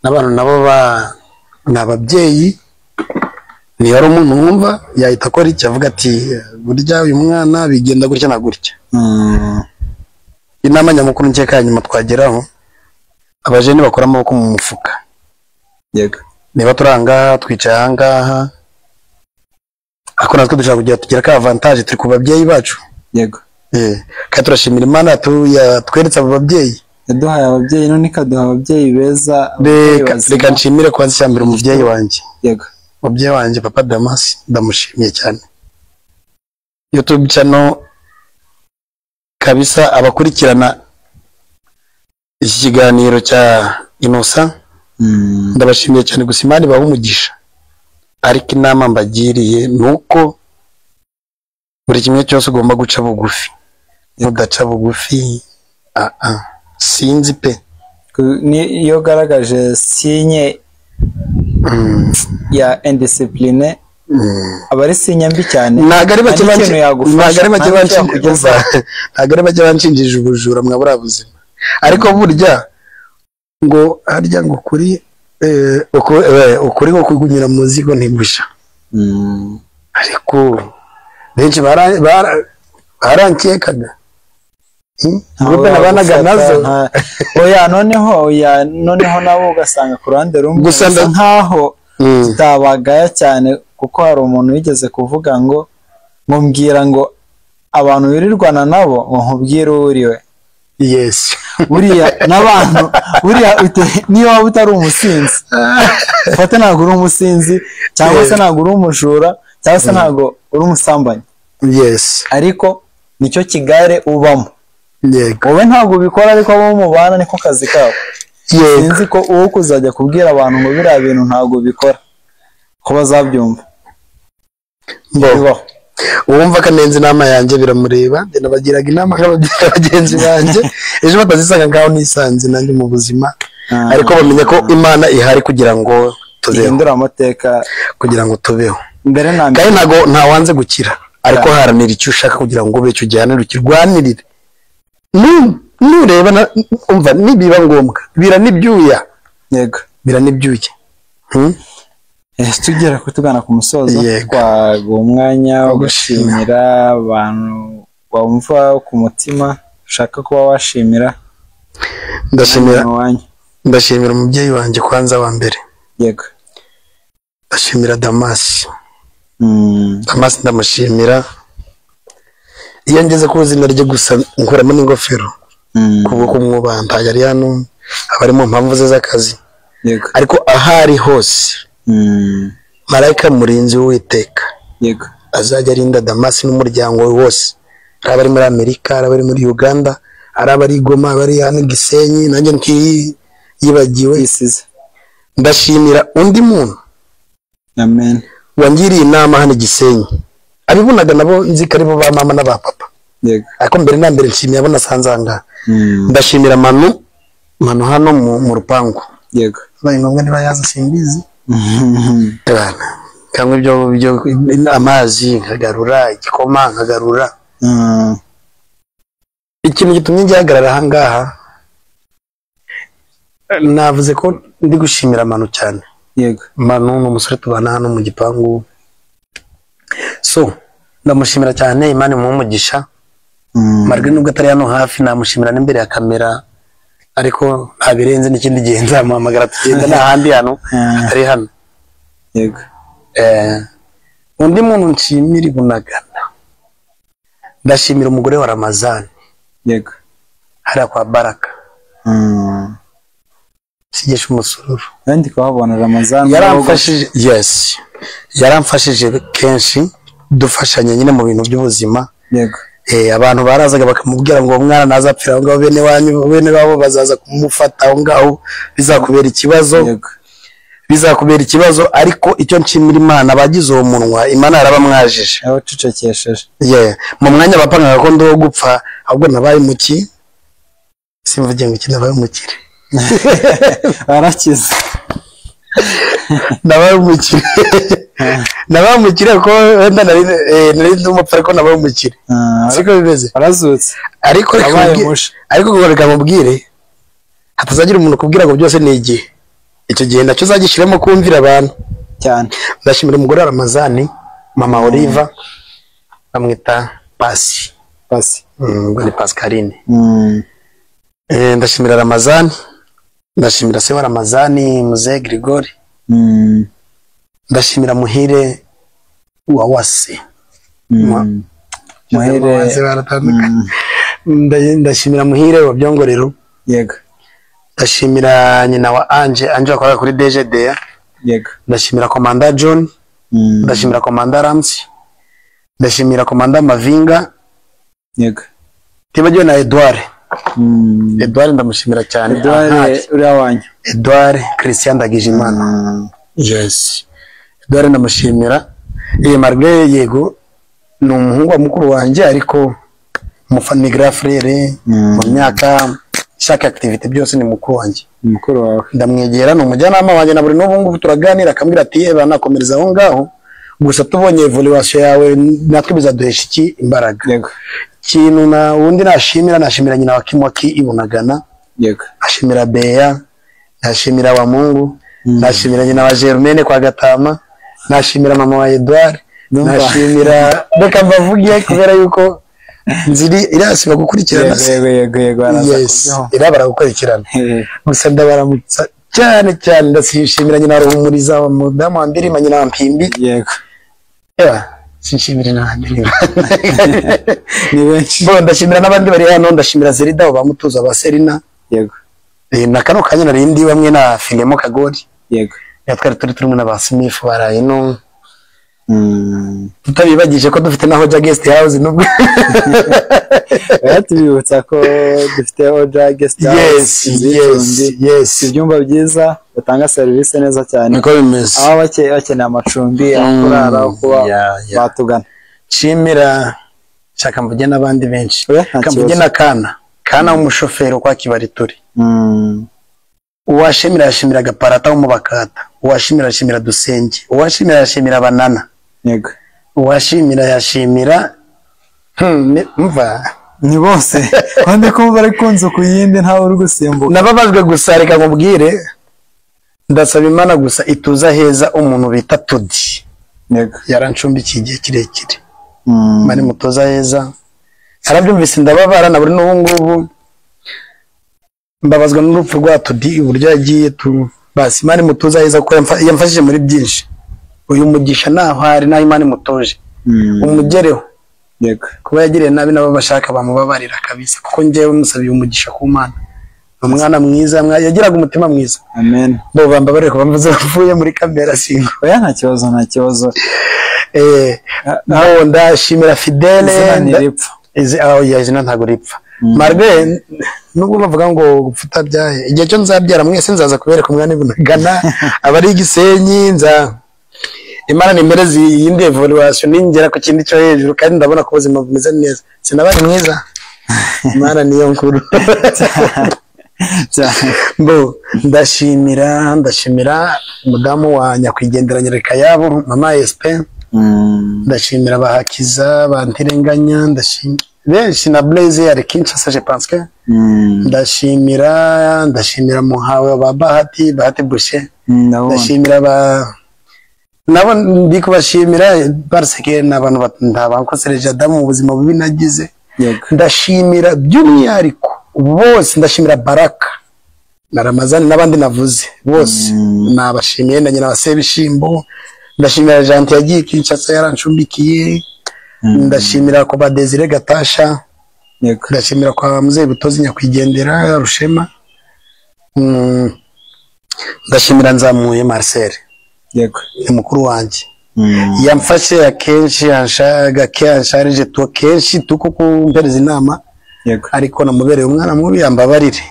n'abantu nabo n'ababyeyi ni yari umuntu mwumva yahita akora iki avuga ati burya uyu mwana bigenda gutya na gutya inama nyamukuru nkeka nyuma twageraho abajene bakora amaboko mu mufuka yego niba turanga twicaye ahangaha ako natwe dushaka kugira tugira ka avantage turi ku babyeyi bacu yego kandi turashimira Imana yatweretse abo babyeyi yaduhaye ababyeyi none ikaduha ababyeyi beza reka nshimire kwanza cyambere umubyeyi wanjye yego umubyeyi wanjye papa Damas ndamushimiye cyane YouTube channel kabisa abakurikirana iki kiganiro cya Innocent ndabashimiye cyane gusa Imana ibahe umugisha ariko inama mbagiriye nuko buri kimwe cyose ugomba guca bugufi mudaca bugufi sinzi pe iyo garagaje sinye ya indiscipline abari sinye mbi cyane nagari bake banshinjije ubujura mwabura buzima ariko burya ngo harya ngo ukuri ngo kugunyira muzigo ntibusha ariko benshi barankekaga Ngube nabanaga nazo noneho nabo ugasanga ku ruhande rumwe gusa nkaho kitabagaya cyane kuko hari umuntu wigeze kuvuga ngo mbwira ngo abantu birirwana nabo ngo nkubwire uriwe yes buriya n'abantu buriya niyo waba utari umusinzi ufate ntabwo uri umusinzi cyangwa se ntabwo uri umujura cyangwa se ntabwo uri umusambanyi yes ariko nicyo kigare ubamo yego wowe ntabwo ubikora ariko abo mubana niko kazi kabo sinzi ko uwo kuzajya kubwira abantu ngo biriya bintu ntabwo bikora ko bazabyumva bo uwumva kanenze inama yanjye biramureba nabagiraga inama nk'ababyeyi bagenzi banjye ejo batazisanga ngaho nisanze nanjye mu buzima ariko bamenye ko Imana ihari kugira ngo tuhindure amateka kugira ngo tubeho mbere na mbere ntago ntawanze gukira ariko haranira icyo ushaka kugira ngo ube cyo gihanira ukirwanirire nureba umva nibiba ngombwa biranibyuya yego biranibyuye tugera kutugana ku musozo twaguha umwanya wo gushimira abantu wumva ku mutima ushaka kuba washimira ndashimira umubyeyi wanjye kwanza wa mbere yego ndashimira Damasi ndamushimira iyo ngeze ku izina rye gusa nkuramo n'ingofero kubwo kumwubanda yari hano abari mu mpamvu ze z'akazi ariko ahari hose marayika murinzi w'Uwiteka yego azajya arinda Damasi n'umuryango we wose ari muri Amerika ari muri Uganda ari Goma ari hano Gisenyi nanjye ntiyibagiwe isize ndashimira undi muntu amen wangiriye inama hano Gisenyi abibonaga nabo nzi ko aribo ba mama n'aba papa yego ariko mbere na mbere nshimiye abo nasanzanga ndashimira Manu hano mu rupangu yego baye ngombwa niba yaza simbizi abana kamwe byo amazi nkagarura igikoma nkagarura ikintu gitumye ngihagarara aha ngaha navuze ko ndi gushimira Manu cyane yego Manu ni umusore tubana hano mu gipangu so ndamushimira cyane Imana imumugisha marwe nubwo atari hano hafi namushimira n'imbere ya kamera ariko ntabirenze n'ikindi gihe nzamuhamagara tugenda n'ahandi hano atari hano yego undi muntu nshimira Bunagana ndashimira umugore wa Ramazani yego hariya kwa Baraka sigesha umusururu kandi kuhabona Ramazani yaramfashije yes yaramfashije kenshi dufashanya nyine mu bintu by'ubuzima yego abantu barazaga bakamubwira ngo umwana nazapfira aho ngaho bene babo bazaza kumufata aho ngaho bizakubera ikibazo ariko icyo nshimira Imana bagize uwo munwa Imana yarabamwajije abacecekesheje mu mwanya bapangaga ko ndo gupfa ahubwo nabaye muki simvuge ngo iki nabaye umukire barakize nabaye umukire ko wenda nari ndumupfa ariko nabaye umukire siko bimeze barazutse ariko reka mubwire hatazagira umuntu kubwira ngo byose ni igihe icyo gihe nacyo uzagishiremo kumvira abantu cyane ndashimira umugore wa Ramazani mama Oliva amwita Pasi ni Pascaline ndashimira Ramazani ndashimira se wa Ramazani Mzee Grigori ndashimira Muhire wa Wase ndashimira Muhire wa Byongorero yego ndashimira nyina wa Anje wakoraga kuri DGDA yego ndashimira Komanda John ndashimira Komanda Ramsi ndashimira Komanda Mavinga yego tibagiwe na Edouard ndamushimira cyane Edouard Christian Ndagijimana yes Edouard ndamushimira Margaret yego ni umuhungu wa mukuru wanjye ariko umufani grafrere mu myaka shaka activity byose ni mukuru wanjye mukuru wawe ndamwegera no mujyanama wanjye na buri n'ubu ngubu turaganira akambwira ati yeba nakomereza aho ngaho gusa tubonye evaluation yawe natwe bizaduhesha iki imbaraga yego kintu na wundi nashimira nyina wa Kimwaki ibunagana yego ashimira Beya nashimira wa Mungu nashimira nyina wa Germaine kwa Gatama nashimira mama wa Edouard nashimira beka mbavugiye kubera yuko nziri irasiba gukurikirana yego irabara gukurikirana gusa ndabaramutsa cyane ndashimira nyina Ruhumuriza wa mudamu wa Mbirima nyina wa Mpimbi yego sinshimira n'abandi ni benshi ndashimira n'abandi bari hano ndashimira Zerida bamutuza ba Serina yego na kano kanya narindi bamwe na Filemo Kagori yego twari turi na ba Smith baraye no tutabibagije ko dufite naho ja guest house nubwo tubibutsa ko dufite Oja guest house yes ibyumba byiza batanga serivisi neza cyane niko bimeze aho bakeneye amacumbi akurara kuba batugana Chimira shaka mvuge n'abandi benshi kamvuge na kana umushoferi kwa Kibari turi uwashimira yashimira gaparata mu bakata uwashimira yashimira Dusenge uwashimira yashimira Banana yego uwashimira yashimira mva ni bose kandi ko bari kunze kuyindi ntawe uri gusimbuka nababazwe gusa reka nkubwire ndasaba Imana gusa ituza heza umuntu bita Tudi yego yarancumbikiye igihe kirekire mani mutoza heza arabyumvise ndababara na buri n'ubungubu mbabazwa n'urupfu rwa Tudi uburyo yagiye basi Imana mutoza heza ko yamfashije muri byinshi uyu mugisha naho hari naho Imana mutoje umugereho yego kuba yagiriye nabi nabo bashaka bamubabarira kabisa kuko ngewe musabiye umugisha ku Mana umwana mwiza yagiraga umutima mwiza amen bo bambabarire ko bamvuze bavuye muri kamera singo oya nta kibazo naho ndashimira Fidele niripfa yazina ntago ripfa Marbe nubwo bavuga ngo gupfuta byaye igihe cyo nzabyara mwese nzaza kubereka umwana ibunagana abari Gisenyi Imana nimerezi yindi evaluation ningera ku kindi cyo hejuru kandi ndabona ko ubuzima bumeze neza sinabari mwiza Imana niyo nkuru bo ndashimira umudamu wa nyakwigendera Nyereka yabo mama SP ndashimira Bahakiza bantirenganya ndashimira benshi na Blaze ya Kinshasa je pense que ndashimira Muhawe wa Bahati Boucher ndashimira nabo ndi kubashimira parce que nabantu ntabankosereje Adamu mu buzima bubi nagize ndashimira by'umwihariko bose ndashimira Baraka na Ramazani n'abandi navuze bose nabashimiye ndanye n'abasebishimbo ndashimira Janti yagiye Kinshasa yarancumbikiye ndashimira ko ba Desire Gatasha ndashimira kwa Muzehe Butozi nyakwigendera Rushema ndashimira Nzamuye Marcel yego mukuru wanjye yamfashe akenshi ansharije to kenshi tuko kumpereza inama yego ariko namubereye umwana mubi yambabarire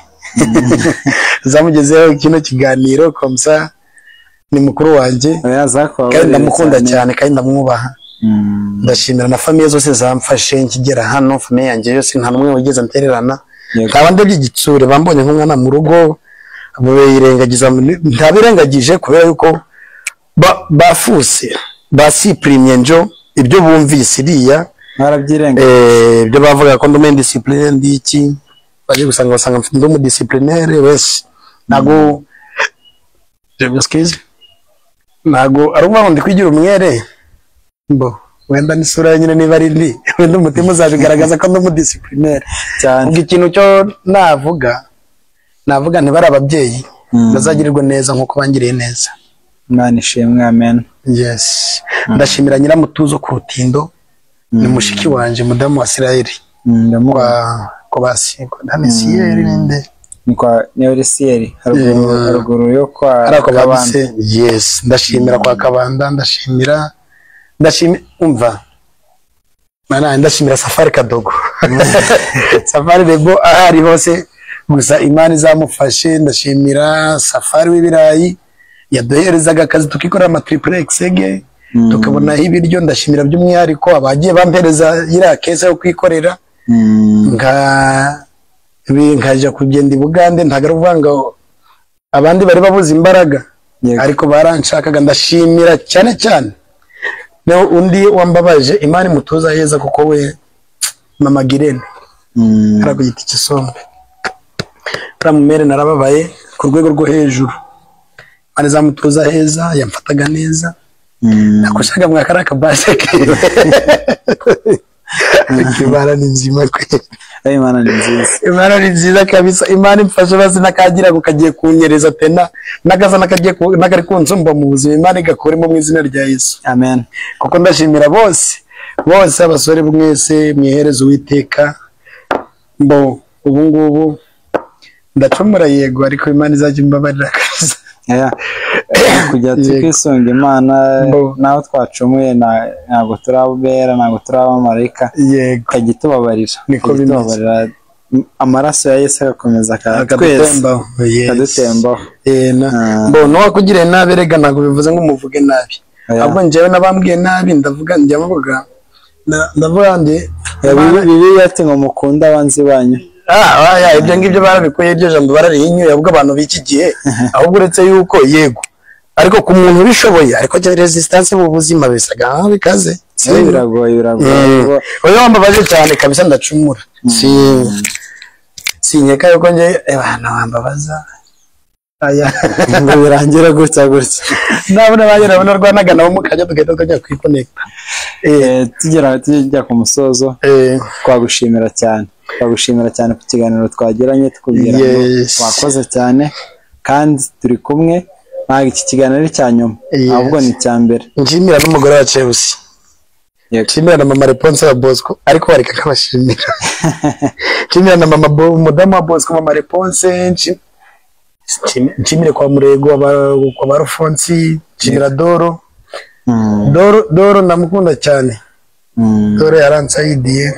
zamugezeho kino kiganiro komsa ni mukuru wanjye kandi ndamukunda cyane kandi ndamwubaha ndashimira na famille zose zamfashe nkigera hano famille yanjye yose nta numwe wigeze ntererana nkaba ndabyigitsure bambonye nk'umwana mu rugo abuyirengagiza ntabirengagije kubera yuko bafuse basiprimye njo ibyo bumvise iriya barabyirenga ibyo bavuga ko ndume discipline ndiki baje gusanga basanga mfite ndumu disciplinaire wese nago nago arumva ndi kwigira umwere mbo wenda nisura nyine niba ari ndi wenda umutima uzabigaragaza ko ndumu disciplinaire cyane ubwo ikintu cyo navuga ntibari ababyeyi bazagirirwa neza nkuko bangiriye neza Imana ishimwe amen yes ndashimira Nyiramutuzo ku Rutindo ni mushiki wanje mudamu wa Israeli kwa basingo ndanisiyeri ninde ni kwa Neurisieri haruguru yo kwa Kabanda yes ndashimira kwa Kabanda ndashimira umva mana ndashimira Safari Kadogo Safari Rebo ahari hose gusa Imana izamufashe ndashimira Safari w'ibirayi yaduherezaga akazi tukikorera amatriplex ege tukabona ibiryo ndashimira by'umwihariko abagiye bampereza ira kese yo kwikorera nkaje kugenda i Bugande ntagaruvuga abandi bari babuze imbaraga ariko baranshakaga ndashimira cyane naho undi wambabaje Imana mutoza heza kuko we mama Girene araguyita ikisombe ramumere narababaye ku rwego rwo hejuru Imana zamutoza heza yamfataga neza nakushaga mwakaraka baseke Imana ni nzima kwe Imana ni nziza Imana ni nziza kabisa Imana imfashe basi nakagira gukagiye kunyereza pena nagaza nakagiye nakari kunsumba mu buzima Imana igakoremo mu izina rya Yesu amen kuko ndashimira bose abasore mwese mwihereza Uwiteka mbo ubu ngubu ndacumura yego ariko Imana izajya imbabarira kabisa. Kujya twisunga Imana naho twacumuye ntabwo turabera ntabwo turabamarayika yego kajya tubabarira niko bimeze. Amaraso ya Yesu agakomeza akadutembaho no wakugiriye nabi rega ntabwo bivuze ngo umuvuge nabi ahubwo njyewe nabambwiye nabi ndavuga Bibiliya ati ngo mukunde abanzi banyu. Ibyo ngibyo barabikuye iryo jambo bararihinyuye ahubwo abantu b'iki gihe ahubwo uretse yuko yego ariko ku muntu ubishoboye ariko resistance mu buzima bisaga bikaze biragoye oya wambabaje cyane kabisa ndacumura sinyeka yuko nje abantu bambabaza birangira gutya nabona bagera rwanaga nabo mukajya tugahita tujya kwikonekta tujya ku musozo twagushimira cyane ku kiganiro twagiranye tukubwira ngo wakoze cyane kandi turi kumwe ntabwo iki kiganiro ari cya nyuma ahubwo ni icya mbere. Nshimira n'umugore wa Chelsea nshimira na mama Response wa Bosco ariko bareka kabashimira nshimira na mama umudamu wa Bosco mama Response nshimire kwa Murego kwa Barufonsi nshimira Doro ndamukunda cyane Doro yaransaidiye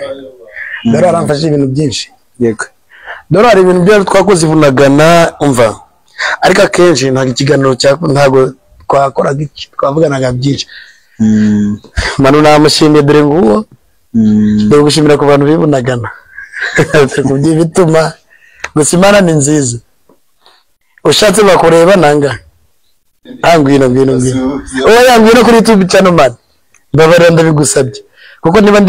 Doro yaramfashije ibintu byinshi yego Doro hari ibintu byo twakoze ivunagana umva ariko akenshi ntabwo ikiganiro ntabwo twakoraga twavuganaga byinshi manu namushimiye dore nguwo dore gushimira ku bantu bibunagana kubyo bituma gusa Imana ni nziza ushatse bakureba nanga ngwino ngwino kuri YouTube channel man babarira ndabigusabye kuko niba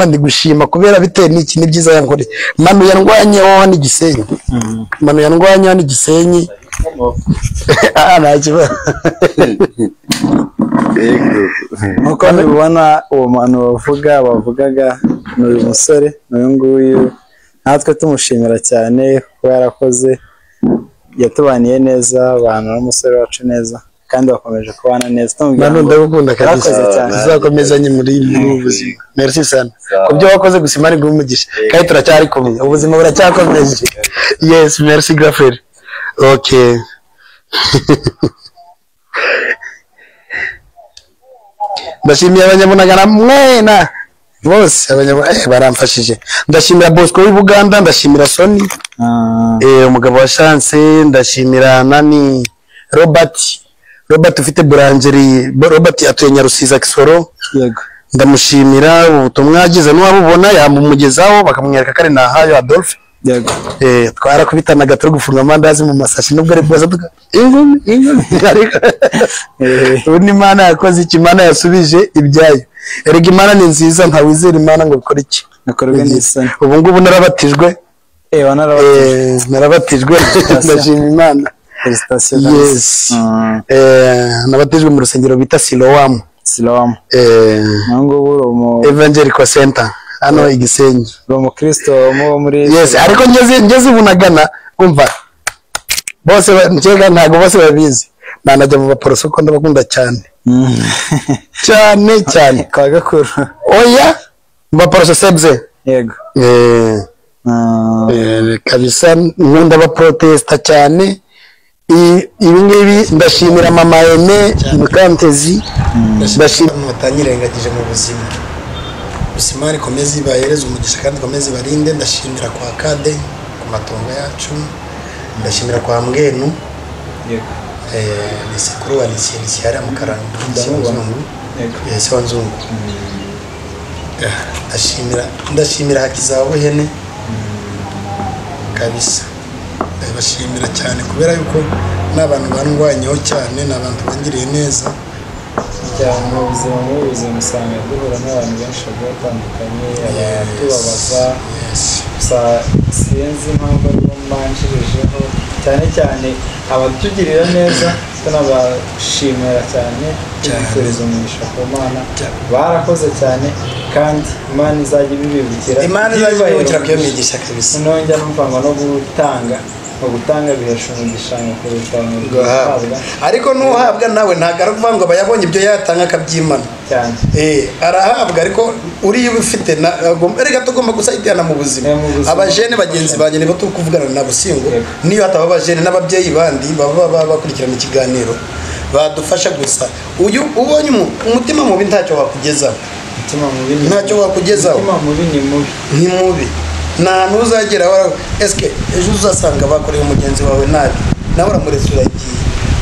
ndigushima kubera bitewe n'iki ni byiza yankore manu yandwanyeho n'igisenyi manu yandwanyeho n'igisenyi nakiba nkuko mubibona uwo muntu bavugaga ni uyu musore n'uyu nguyu natwe tumushimira cyane kuba yarakoze yatubaniye neza abantu n'umusore wacu neza kandi bakomeje kubana neza ndagukunda kabisa tuzakomezanye muri ubuzima merci sana kubyo wakoze gusa Imana iguhe umugisha kandi turacyari kumwe ubuzima buracyakomeje yes merci Grafel okay ndashimiye abanyamunagana mwena bose baramfashije ndashimira Bosco w'i Buganda ndashimira Sony umugabo wa Chance ndashimira nani Robert ufite boulangerie Robert atuye Nyarusiza Kisoro yego ndamushimira ubutumwa yagize n'uwabubona yamumugezaho bakamwereka kare nahayo Adolphe yego twarakubitanaga turi gufunga amandazi mu masashi nubwo ari bwaza ingumi ubundi Imana yakoze iki Imana yasubije ibyayo erega Imana ni nziza nta wizera Imana ngo bikore iki nakorwe n'isoni ubu ngubu narabatijwe narabatijwe ndashima Imana yes nabatijwe mu rusengero bita Siloam nango Evangelical Center hano Igisenyi Kristo muri yes ariko ngeze bunagana umva bose njega ntago bose babizi nanajya mu baporoso ko ndabakunda cyane cyane kwa gakuru oya mu baporoso sebze yego kabisa nkunda abaprotesta cyane ibi ngibi ndashimira mama Ene Mukantezi ndashimira mutanyirengagije mu buzima Imana ikomeze ibahereze umugisha kandi ikomeze ibarinde ndashimira kwa Kade ku matongo yacu ndashimira kwa Mbwenu ni sekuru wa lisensi yari amukaranga se wanzungu ndashimira Hakizabo Hene kabisa ndabashimira cyane kubera yuko n'abantu bandwanyeho cyane n'abantu bangiriye neza cyane mu buzima usanga duhura n'abantu benshi batandukanye abatubabaza gusa sinzi impamvu aribo mbanjirijeho cyane abatugirira neza tunabashimira cyane tubifuriza umugisha ku Mana barakoze cyane kandi Imana izajya ibibibukira Imana izajya ibibukira ko migisha kabisa nongera numva ngo no gutanga gutanga bihesha umugisha kuruta guhabwa ariko n'uhabwa nawe ntabwo aravuga ngo abayabonye ibyo yatanga akabyimana cyane arahabwa ariko uriya ubifite reka tugomba gusayidana mu buzima abajene bagenzi banjye nibo turi kuvugana nabo singo niyo hataba abajene n'ababyeyi bandi baba bakurikirana ikiganiro badufasha gusa uyu ubonye umutima mubi ntacyo wakugezaho ntacyo wakugezaho ni mubi nta ntuzagera eske ejo uzasanga bakoreye umugenzi wawe nabi nawe uramuretse uragiye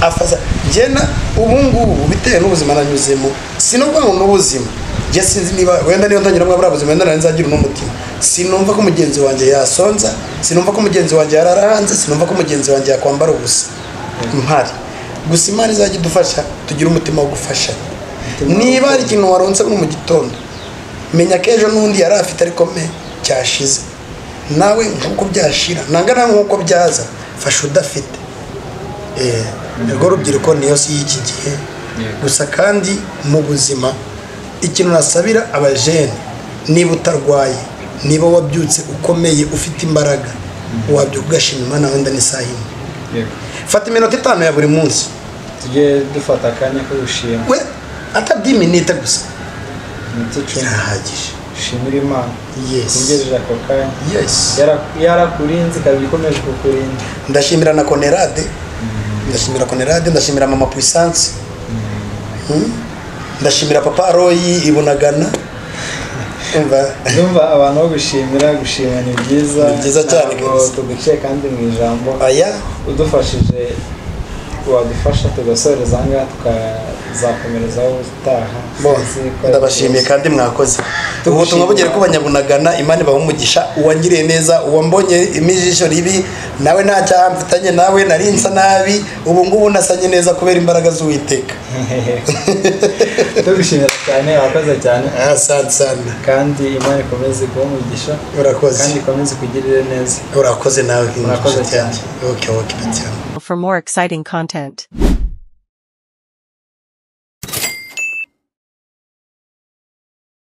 afaza njyena ubu ngubu bitewe n'ubuzima nanyuzemo sinumva ngo n'ubuzima njye sinzi niba wenda niyo ntangira mwabura buzima wenda nzagira n'umutima sinumva ko mugenzi wanjye yasonza sinumva ko mugenzi wanjye yarara hanze sinumva ko mugenzi wanjye yakwambara ubusa mpari gusa Imana izajya idufasha tugira umutima wo gufasha niba hari ikintu waronse mu gitondo menya ko ejo n'undi yari afite ariko cyashize nawe nkuko byashira nangana nkuko byaza fasha udafite urwo rubyiruko niyo si y'iki gihe gusa kandi mu buzima ikintu nasabira abajene niba utarwaye niba wabyutse ukomeye ufite imbaraga wabyuka ugashima Imana wenda n'isaha imwe fata iminota 5 ya buri munsi tujye dufata akanya ko gushima we atabyi minute gusa irahagije shimira Imana yes ungejeje ako kanya yes yarakurinze kabiri ikomeje kukurinda ndashimira na Konerade ndashimira mama Puissance ndashimira papa Roy ibunagana ndumva abantu bo gushimira ni byiza cyane tuguciye kandi mu ijambo aya udufashije wadufasha tugasoreza ngaha tukazakomerezaho utaha ndabashimiye kandi mwakoze ubutumwa bugere ku banyabunagana Imana ibahe umugisha uwangiriye neza uwambonye imijisho ribi nawe nta cyaha mfitanye nawe narinsa nabi ubu ngubu nasanye neza kubera imbaraga z'Uwiteka tugushimira cyane wakoze cyane asante sana kandi Imana ikomeze kuba umugisha urakoze kandi ikomeze kugirira neza urakoze nawe urakoze cyane okay For more exciting content.